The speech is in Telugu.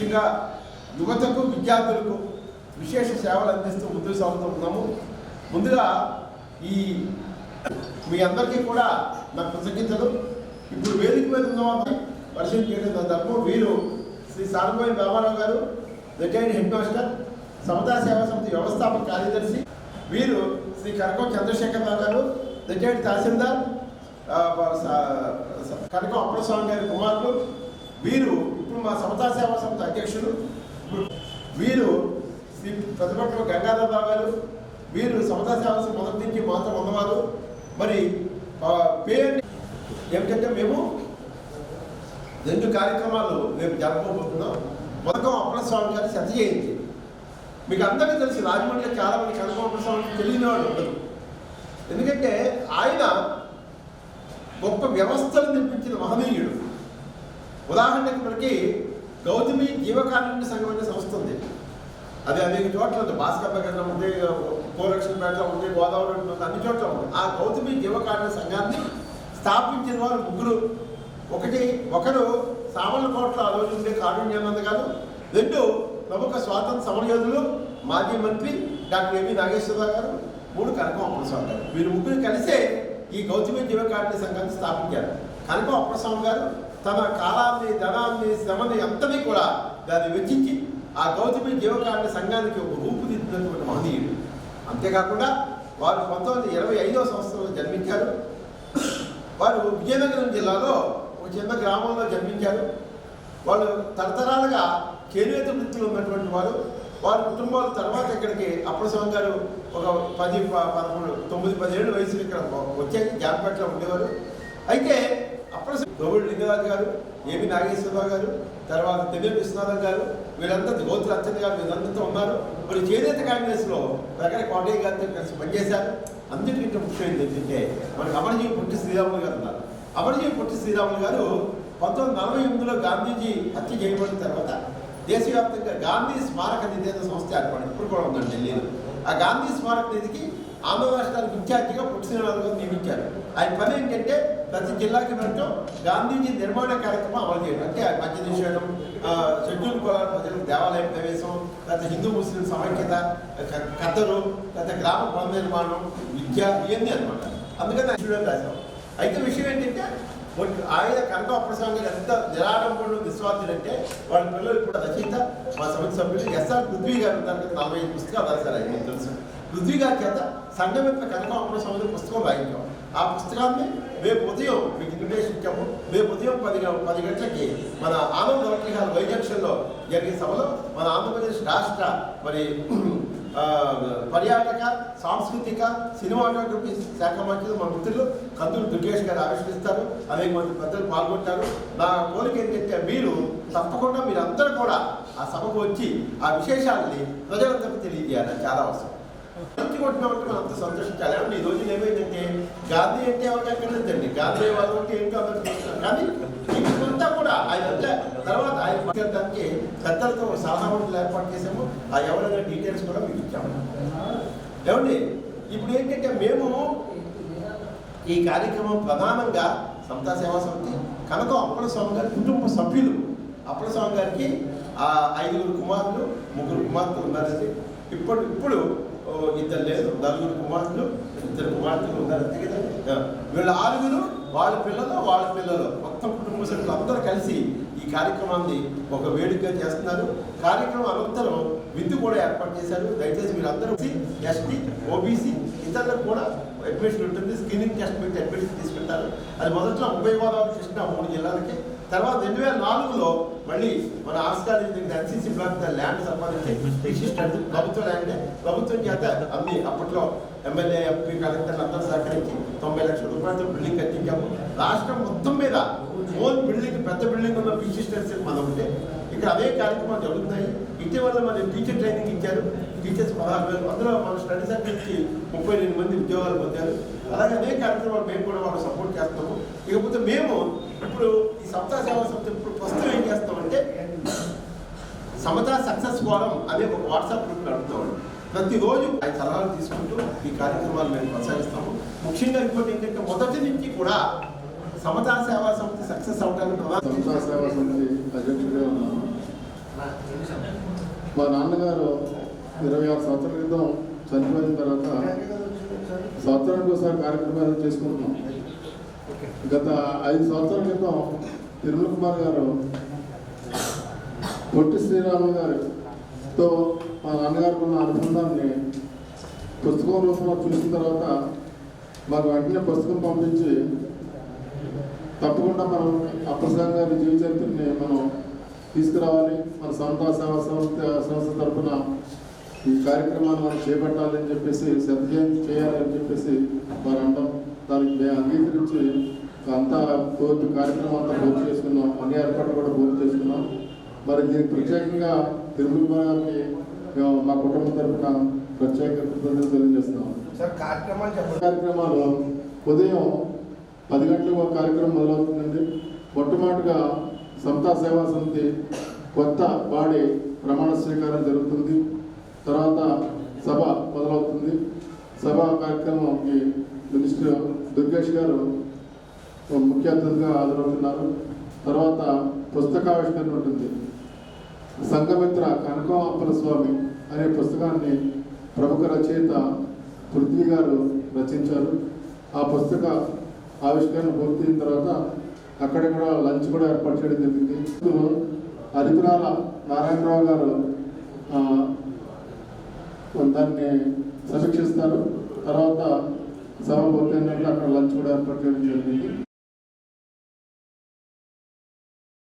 ముఖ్యంగా యువతకు విద్యార్థులకు విశేష సేవలు అందిస్తూ ముందుకు సాగుతున్నాము. ముందుగా ఈ మీ అందరికీ కూడా నా కృతజ్ఞతలు. ఇప్పుడు వేదిక మీద ఉన్న పరిచయం చేయడం తప్పు. వీరు శ్రీ సారంబోయి రామారావు గారు, రిటైర్డ్ హెడ్ మాస్టర్, సమతా సేవా సమితి వ్యవస్థాపక కార్యదర్శి. వీరు శ్రీ కనకం చంద్రశేఖరరావు గారు, రిటైర్డ్ తహసీల్దార్, కనకం అప్పలస్వామి గారి కుమారులు. వీరు ఇప్పుడు మా సమతా సేవా సమితి అధ్యక్షులు. వీరు శ్రీ ప్రతిపక్ష గంగాధరరావు గారు. వీరు సమతా సేవా సమితి మొదటి నుంచి మాత్రం ఉన్నవారు. మరి పేరు ఏమిటంటే మేము 2 కార్యక్రమాలు మేము జరుపుకోబోతున్నాం. కనకం అప్పలస్వామి గారి శత జయంతి. మీకు అందరికీ తెలిసి రాజమండ్రిలో చాలా మంది కనకం అప్పలస్వామి తెలియని వాళ్ళు ఉండదు. ఎందుకంటే ఆయన గొప్ప వ్యవస్థలు నిర్మించిన మహనీయుడు. ఉదాహరణకి మనకి గౌతమి జీవకారుణ్య సంఘం అనే సంస్థ ఉంది. అది అనేక చోట్ల ఉంది. భాస్కర్ నగర్లో ఉంది, కోరక్షణపేటలో ఉంది, గోదావరి ఉంది, అన్ని చోట్ల ఉంది. ఆ గౌతమి జీవకారుణ్య సంఘాన్ని స్థాపించిన వారు 3. ఒకరు సామర్లకోటలో ఆ రోజు ఉండే కారుణ్యానంద గారు. 2 ప్రముఖ స్వాతంత్ర సమరయోధులు, మాజీ మంత్రి డాక్టర్ ఏవి నాగేశ్వరరావు గారు. 3 కనకం అప్పలస్వామి గారు. వీరు 3 కలిసే ఈ గౌతమి జీవకారుణ్య సంఘాన్ని స్థాపించారు. కనకం అప్పలస్వామి గారు తన కాలాన్ని, ధనాన్ని, శ్రమని అంతని కూడా దాన్ని వెచ్చించి ఆ గౌతమి జీవకారుణ్య సంఘానికి ఒక రూపుదిద్దినటువంటి మహనీయుడు. అంతేకాకుండా వారు 1925వ సంవత్సరంలో జన్మించారు. వారు విజయనగరం జిల్లాలో ఒక చిన్న గ్రామంలో జన్మించారు. వాళ్ళు తరతరాలుగా చేనేత వృత్తిలో ఉన్నటువంటి వారు. వారి కుటుంబాల తర్వాత ఇక్కడికి అప్పలస్వామి గారు ఒక 10, 11, 9, 10 ఏళ్ళ వయసులో ఇక్కడ వచ్చేసి జాంపేటలో ఉండేవారు. అయితే అప్పలస్వామి గౌరవ లింగరాజు గారు, ఏవి నాగేశ్వరరావు గారు, తర్వాత తెల్లి విశ్వనాథం గారు, వీళ్ళంతా గోత్ర అత్యంత గారు వీళ్ళందరితో ఉన్నారు. మరి చేనేత కాంగ్రెస్లో ప్రకారం కోటయ్య గారితో కలిసి పనిచేశారు. అందుకంటే ముఖ్యమైనది ఏంటంటే మనకి అమరజీవి పొట్టి శ్రీరాములు గారు ఉన్నారు. అమరజీవి పొట్టి శ్రీరాములు గారు 1948లో గాంధీజీ హత్య చేయబడిన తర్వాత దేశవ్యాప్తంగా గాంధీ స్మారక నిధి సంస్థ ఏర్పడింది. ఇప్పుడు కూడా ఉందండి ఢిల్లీలో. ఆ గాంధీ స్మారక నిధికి ఆంధ్ర రాష్ట్రానికి ఇన్ఛార్జిగా పొట్టి శ్రీరాములు గారు నియమించారు. ఆయన పని ఏంటంటే ప్రతి జిల్లాకి వెళ్ళటం, గాంధీజీ నిర్మాణ కార్యక్రమం అమలు చేయడం. అంటే మధ్య నిషేధం, షెడ్యూల్ కులాల ప్రజలకు దేవాలయం ప్రవేశం, తర్వాత హిందూ ముస్లిం సమైక్యత, కథలు, తర్వాత గ్రామ పునర్నిర్మాణం, విద్య, ఇవన్నీ అనమాట. అందుకని ఆయన రాశాం. అయితే విషయం ఏంటంటే ఆయన కనకం అప్పలస్వామి గారు ఎంత నిరాడంబరుడు, నిస్వార్థుడు అంటే వాళ్ళ పిల్లలు ఇప్పుడు రచయిత, మా సమితి సభ్యులు ఎస్ఆర్ పృథ్వీ గారు దానికి 45 పుస్తకాలు రాశారు. ఆయన తెలుసు. పృథ్వీ గారి చేత సంఘమిత్ర కనకం అప్పలస్వామి పుస్తకం రాయించాం. ఆ పుస్తకాన్ని రేపు ఉదయం మీకు ఇన్విటేషన్ ఇచ్చాము. రేపు ఉదయం 10 గంటలకి మన ఆనంద వర్గీహాల్ వైజంక్షన్లో జరిగే సభలో మన ఆంధ్రప్రదేశ్ రాష్ట్ర మరి పర్యాటక, సాంస్కృతిక, సినిమాటోగ్రఫీ శాఖ మంత్రులు మన మిత్రులు కందులు దుర్గేష్ గారు ఆవిష్కరిస్తారు. అనేక మంది పెద్దలు పాల్గొంటారు. నా కోరిక ఏంటంటే మీరు తప్పకుండా మీరందరూ కూడా ఆ సభకు వచ్చి ఆ విశేషాలని ప్రజలందరికీ తెలియజేయాలి. చాలా అవసరం. కొట్టినప్పుడు మనం అంత సంతోషించాలి. ఏమంటే ఈ రోజున ఏమైందంటే గాంధీ అంటే ఎవరికి ఎక్కడండి, గాంధీ వాళ్ళు అంటే ఏంటో అందరికీ. కానీ ఇదంతా కూడా ఆయన తర్వాత ఆయన మాట్లాడడానికి పెద్దలతో సలహా మండలి ఏర్పాటు చేసాము. ఆ ఎవరైనా డీటెయిల్స్ కూడా మీకు ఇచ్చాము. ఏమండి ఇప్పుడు ఏంటంటే మేము ఈ కార్యక్రమం ప్రధానంగా సమతా సేవా సమితి కనకం అప్పలస్వామి గారి కుటుంబ సభ్యులు. అప్పలస్వామి గారికి 5 కుమారులు, 3 కుమార్తెలు ఉన్నారండి. ఇప్పుడు 2 లేదు, 4 కుమార్తెలు, 2 కుమార్తెలు ఉన్నారు. అంతే కదా. వీళ్ళ 6 వాళ్ళ పిల్లలు మొత్తం కుటుంబ సభ్యులు అందరూ కలిసి ఈ కార్యక్రమాన్ని ఒక వేడుకగా చేస్తున్నారు. కార్యక్రమం అనంతరం విందు కూడా ఏర్పాటు చేశారు. దయచేసి మీరు అందరూ ఎస్టీ, ఓబీసీ ఇతరులకు కూడా అడ్మిషన్ ఉంటుంది. స్క్రీనింగ్ టెస్ట్ పెట్టి అడ్మిషన్ తీసుకుంటారు. అది మొదట్లో ఉభయ గోదావరి కృష్ణా 3 జిల్లాలకి. తర్వాత 2004లో మళ్ళీ మన ఆస్కార్ ఎన్సీసీ బ్లాక్ ల్యాండ్ సంపాదించి విశిష్ట ప్రభుత్వ ల్యాండ్, ప్రభుత్వం చేత అన్ని అప్పట్లో ఎమ్మెల్యే, ఎంపీ, కలెక్టర్లు అందరూ సహకరించి 90 లక్షల రూపాయలతో బిల్డింగ్ కట్టించాము. రాష్ట్రం మొత్తం మీద ఓన్ బిల్డింగ్, పెద్ద బిల్డింగ్ ఉన్న విశిష్ట మనం ఉంటే ఇక్కడ అదే కార్యక్రమాలు జరుగుతున్నాయి. ఇటీవల మరి టీచర్ ట్రైనింగ్ ఇచ్చారు. టీచర్స్ 16,000, అందులో మన స్టడీ సెంటర్ నుంచి 38 మంది ఉద్యోగాలు పొందారు. అలాగే అదే కార్యక్రమాలు మేము కూడా వాళ్ళు సపోర్ట్ చేస్తాము. ఇకపోతే మేము ఇప్పుడు ఈ సమతా సేవా సమితి ఇప్పుడు ప్రస్తుతం ఏం చేస్తామంటే సమతా సక్సెస్ ఫోరం అనే ఒక వాట్సాప్ గ్రూప్ నడుపుతామండి. ప్రతిరోజు ఆయన సలహాలు తీసుకుంటూ ఈ కార్యక్రమాలు మేము కొనసాగిస్తాము. ముఖ్యంగా ఇంకోటి ఏంటంటే మొదటి నుంచి కూడా సమతా సేవా సమితి సక్సెస్ అవడానికి సమతా సేవా సమితి అధ్యక్షుడిగా ఉన్నాను. మా నాన్నగారు 26 సంవత్సరాల క్రితం చనిపోయిన తర్వాత సంవత్సరానికి ఒకసారి కార్యక్రమాలు చేసుకుంటున్నాం. గత 5 సంవత్సరాల క్రితం తిరుమల కుమార్ గారు పొట్టి శ్రీరాములు గారితో మా నాన్నగారికి ఉన్న అనుబంధాన్ని పుస్తకం రూపంలో చూసిన తర్వాత మాకు వెంటనే పుస్తకం పంపించి తప్పకుండా మనం అప్పసాంగ్ గారి జీవిత చరిత్రని మనం తీసుకురావాలి, మన సమతా సేవా సంస్థ తరఫున ఈ కార్యక్రమాన్ని మనం చేపట్టాలని చెప్పేసి సత్యం చేయాలని చెప్పేసి వారు అంటాం. దానికి మేము అంగీకరించి అంతా పూర్తి కార్యక్రమం అంతా పూర్తి చేసుకున్నాం, అన్ని ఏర్పాట్లు కూడా పూర్తి చేసుకున్నాం. మరి దీనికి ప్రత్యేకంగా తిరుమల గారికి మేము మా కుటుంబం తరఫున ప్రత్యేక కృతజ్ఞతలు తెలియజేస్తున్నాం. కార్యక్రమాలు ఉదయం 10 గంటలకు ఒక కార్యక్రమం మొదలవుతుందండి. మొట్టమొదటిగా సమతా సేవా సమితి కొత్త బాడీ ప్రమాణ స్వీకారం జరుగుతుంది. తర్వాత సభ మొదలవుతుంది. సభ కార్యక్రమంకి మినిస్టర్ దుర్గేష్ గారు ముఖ్య అతిథిగా హాజరవుతున్నారు. తర్వాత పుస్తకావిష్కరణ ఉంటుంది. సంఘమిత్ర కనకం అప్పల స్వామి అనే పుస్తకాన్ని ప్రముఖ రచయిత పృథ్వీ గారు రచించారు. ఆ పుస్తక ఆవిష్కరణ పూర్తయిన తర్వాత అక్కడ కూడా లంచ్ కూడా ఏర్పాటు చేయడం జరిగింది. అరిపిరాల నారాయణరావు గారు దాన్ని సమీక్షిస్తారు. తర్వాత సభ పూర్తయిన అక్కడ లంచ్ కూడా ఏర్పాటు చేయడం జరిగింది.